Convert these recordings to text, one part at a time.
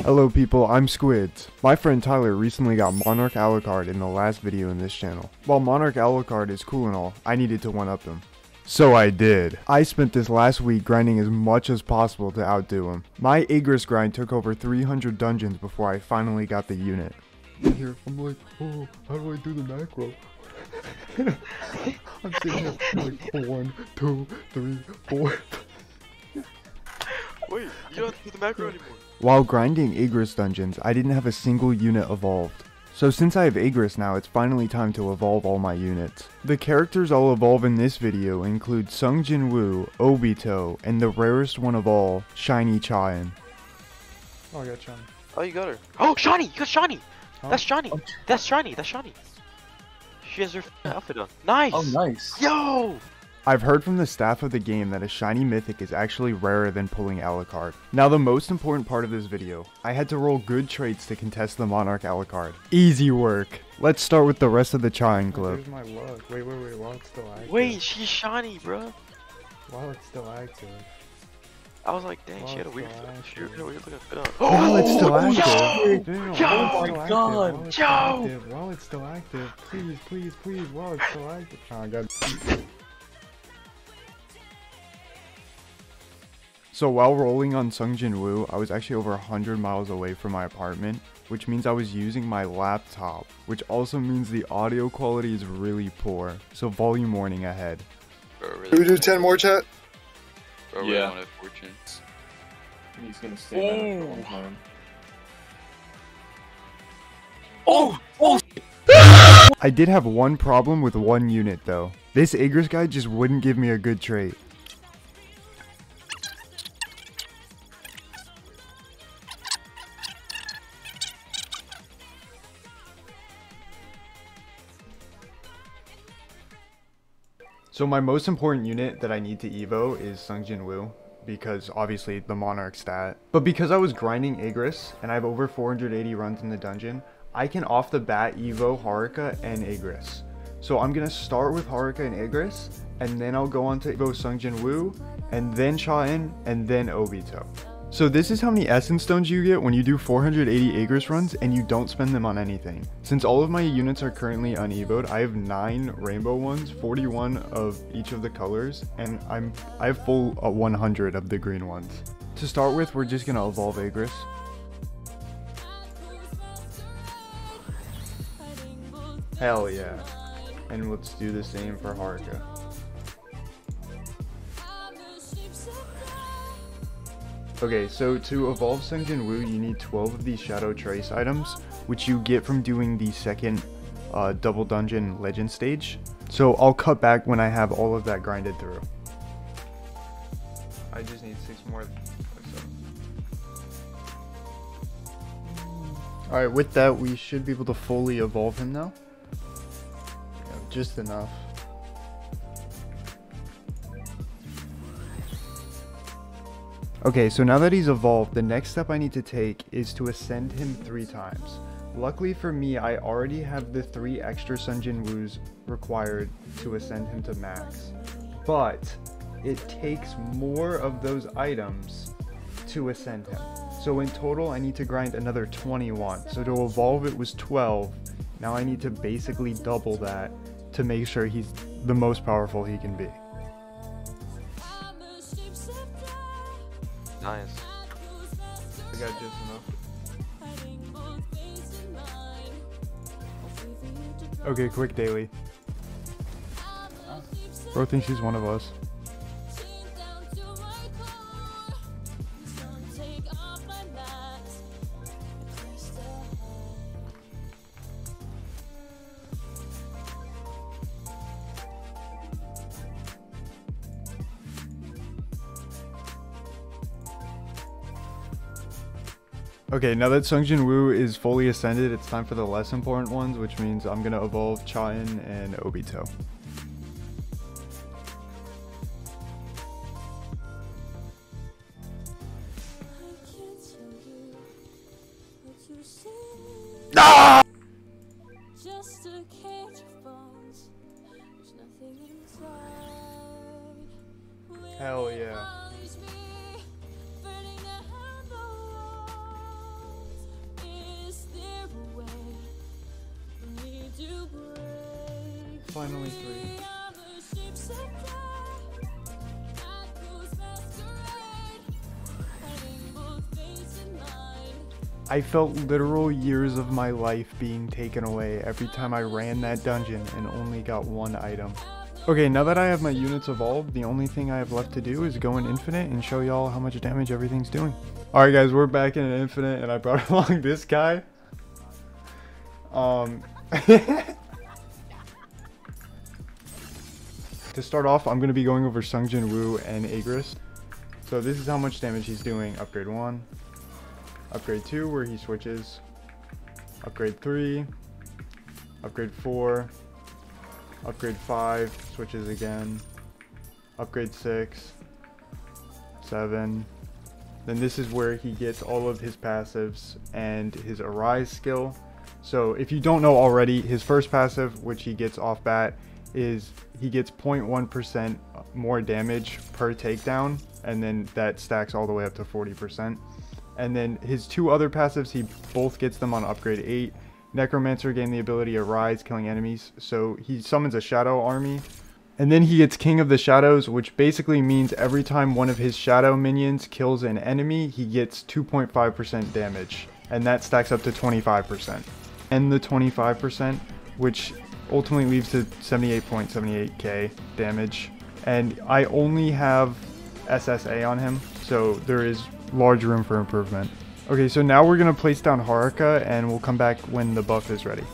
Hello people, I'm Squids. My friend Tyler recently got Monarch Alucard in the last video in this channel. While Monarch Alucard is cool and all, I needed to one-up him. So I did. I spent this last week grinding as much as possible to outdo him. My Igris grind took over 300 dungeons before I finally got the unit. Here, I'm like, oh, how do I do the macro? I'm sitting here like 1, 2, 3, 4. Wait, you don't have to do the macro anymore. While grinding Igris dungeons, I didn't have a single unit evolved. So since I have Igris now, it's finally time to evolve all my units. The characters I'll evolve in this video include Sung Jin Woo, Obito, and the rarest one of all, Shiny Chaeyoung. Oh, I got Shiny. Oh, you got her. Oh, Shiny! You got Shiny! Huh? That's Shiny! That's Shiny! That's Shiny! She has her outfit on. Nice! Oh, nice. Yo! I've heard from the staff of the game that a shiny mythic is actually rarer than pulling Alucard. Now the most important part of this video, I had to roll good traits to contest the Monarch Alucard. Easy work. Let's start with the rest of the Chaeyoung clip. Where's my luck? Wait, while it's still active. Wait, she's Shiny, bro. While it's still active. I was like, dang, While she had a it's weird still looking active. fit on. While it's still active. Damn, Yo! while Oh it's my still God, active, yo! While it's still active, please, while it's still active. Oh, I got. So while rolling on Sung Jin Woo, I was actually over 100 miles away from my apartment, which means I was using my laptop, which also means the audio quality is really poor, so volume warning ahead. Can we do 10 more, chat? Yeah. One of fortunes. He's gonna stay there for a long time. I did have one problem with one unit though. This Igris guy just wouldn't give me a good trait. So my most important unit that I need to evo is Sung Jin Woo, because obviously the Monarch stat. But because I was grinding Igris, and I have over 480 runs in the dungeon, I can off the bat evo Haruka and Igris. So I'm gonna start with Haruka and Igris, and then I'll go on to evo Sung Jin Woo, and then Chaeyoung, and then Obito. So this is how many essence stones you get when you do 480 Igris runs and you don't spend them on anything. Since all of my units are currently unevoed, I have 9 rainbow ones, 41 of each of the colors, and I have full 100 of the green ones. To start with, we're just gonna evolve Igris. Hell yeah. And let's do the same for Haruka. Okay, so to evolve Sung Jin Woo, you need 12 of these Shadow Trace items, which you get from doing the second double dungeon legend stage. So I'll cut back when I have all of that grinded through. I just need 6 more. Alright, with that, we should be able to fully evolve him now. Yeah, just enough. Okay, so now that he's evolved, the next step I need to take is to ascend him 3 times. Luckily for me, I already have the 3 extra Sung Jin Woos required to ascend him to max. But it takes more of those items to ascend him. So in total, I need to grind another 21. So to evolve it was 12. Now I need to basically double that to make sure he's the most powerful he can be. Nice. I got just enough. Okay, quick daily. Bro thinks he's one of us. Okay, now that Sung Jin Woo is fully ascended, it's time for the less important ones, which means I'm gonna evolve Chaeyoung and Obito. Ah! Hell yeah. finally 3. I felt literal years of my life being taken away every time I ran that dungeon and only got 1 item. Okay, now that I have my units evolved, the only thing I have left to do is go in Infinite and show y'all how much damage everything's doing. Alright guys, we're back in an Infinite and I brought along this guy. To start off, I'm going to be going over Sungjin Woo and Aegis. So this is how much damage he's doing. Upgrade 1. Upgrade 2 where he switches. Upgrade 3. Upgrade 4. Upgrade 5, switches again. Upgrade 6. 7. Then this is where he gets all of his passives and his Arise skill. So if you don't know already, his first passive, which he gets off bat, is he gets 0.1% more damage per takedown, and then that stacks all the way up to 40%. And then his 2 other passives, he both gets them on upgrade 8. Necromancer gained the ability Arise, killing enemies, so he summons a shadow army. And then he gets King of the Shadows, which basically means every time one of his shadow minions kills an enemy, he gets 2.5% damage, and that stacks up to 25%. And the 25%, which ultimately leads to 78.78k damage. And I only have SSA on him, so there is large room for improvement. Okay, so now we're going to place down Haruka, and we'll come back when the buff is ready.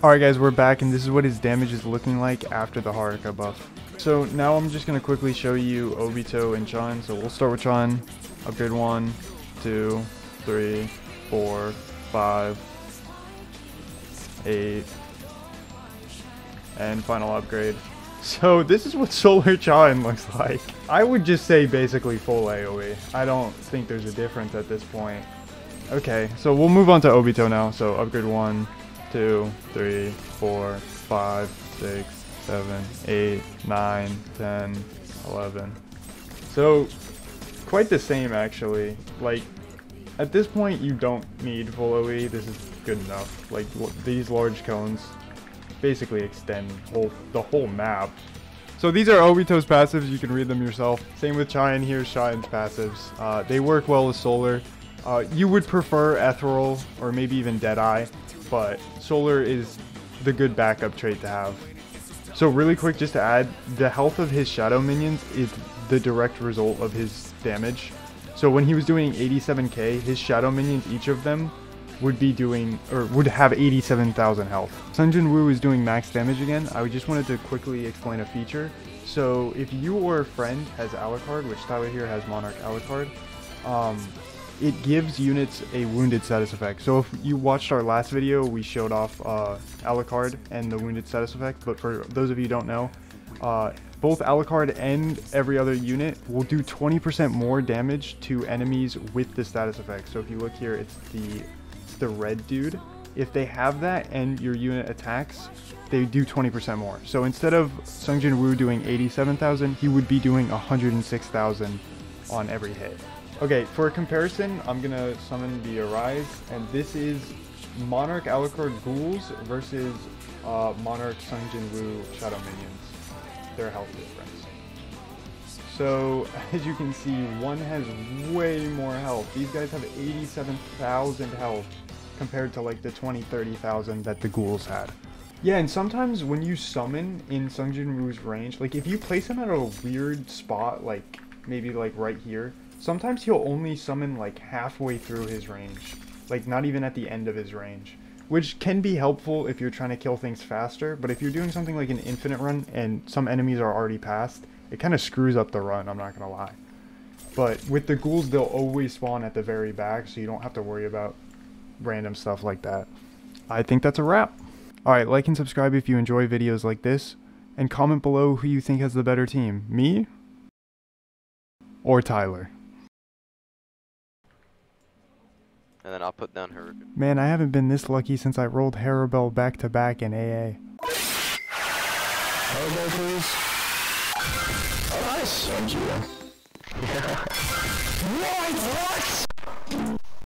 Alright guys, we're back, and this is what his damage is looking like after the Haruka buff. So now I'm just going to quickly show you Obito and Chun. So we'll start with Chun. Upgrade 1, 2, 3, 4, 5, 8, and final upgrade. So this is what Solar Chun looks like. I would just say basically full AoE. I don't think there's a difference at this point. Okay, so we'll move on to Obito now. So upgrade 1, 2, 3, 4, 5, 6, 7, 8, 9, 10, 11. So quite the same actually. Like at this point you don't need full OE. This is good enough. Like these large cones basically extend the whole map. So these are Obito's passives, you can read them yourself. Same with Chun, here's Chun's passives. They work well with Solar. You would prefer Ethereal or maybe even Deadeye, but Solar is the good backup trait to have. So really quick, just to add, the health of his shadow minions is the direct result of his damage. So when he was doing 87k, his shadow minions, each of them, would be doing, or would have 87,000 health. Sungjin Woo is doing max damage again. I just wanted to quickly explain a feature. So if you or a friend has Alucard, which Tyler here has Monarch Alucard, it gives units a wounded status effect. So if you watched our last video, we showed off Alucard and the wounded status effect, but for those of you who don't know, both Alucard and every other unit will do 20% more damage to enemies with the status effect. So if you look here, it's the red dude. If they have that and your unit attacks, they do 20% more. So instead of Sungjin Woo doing 87,000, he would be doing 106,000 on every hit. Okay, for a comparison, I'm gonna summon the Arise, and this is Monarch Alucard Ghouls versus Monarch Sungjin Woo Shadow Minions. Their health difference. So as you can see, one has way more health. These guys have 87,000 health compared to like the 20-30,000 that the ghouls had. Yeah, and sometimes when you summon in Sungjin Woo's range, like if you place him at a weird spot, like maybe like right here, sometimes he'll only summon like halfway through his range, like not even at the end of his range, which can be helpful if you're trying to kill things faster. But if you're doing something like an infinite run and some enemies are already past, it kind of screws up the run, I'm not gonna lie. But with the ghouls, they'll always spawn at the very back, so you don't have to worry about random stuff like that. I think that's a wrap. Alright, like and subscribe if you enjoy videos like this, and comment below who you think has the better team, me or Tyler. And then I'll put down her. Man, I haven't been this lucky since I rolled Harabel back to back in AA. Harabel, please. Oh, nice. What?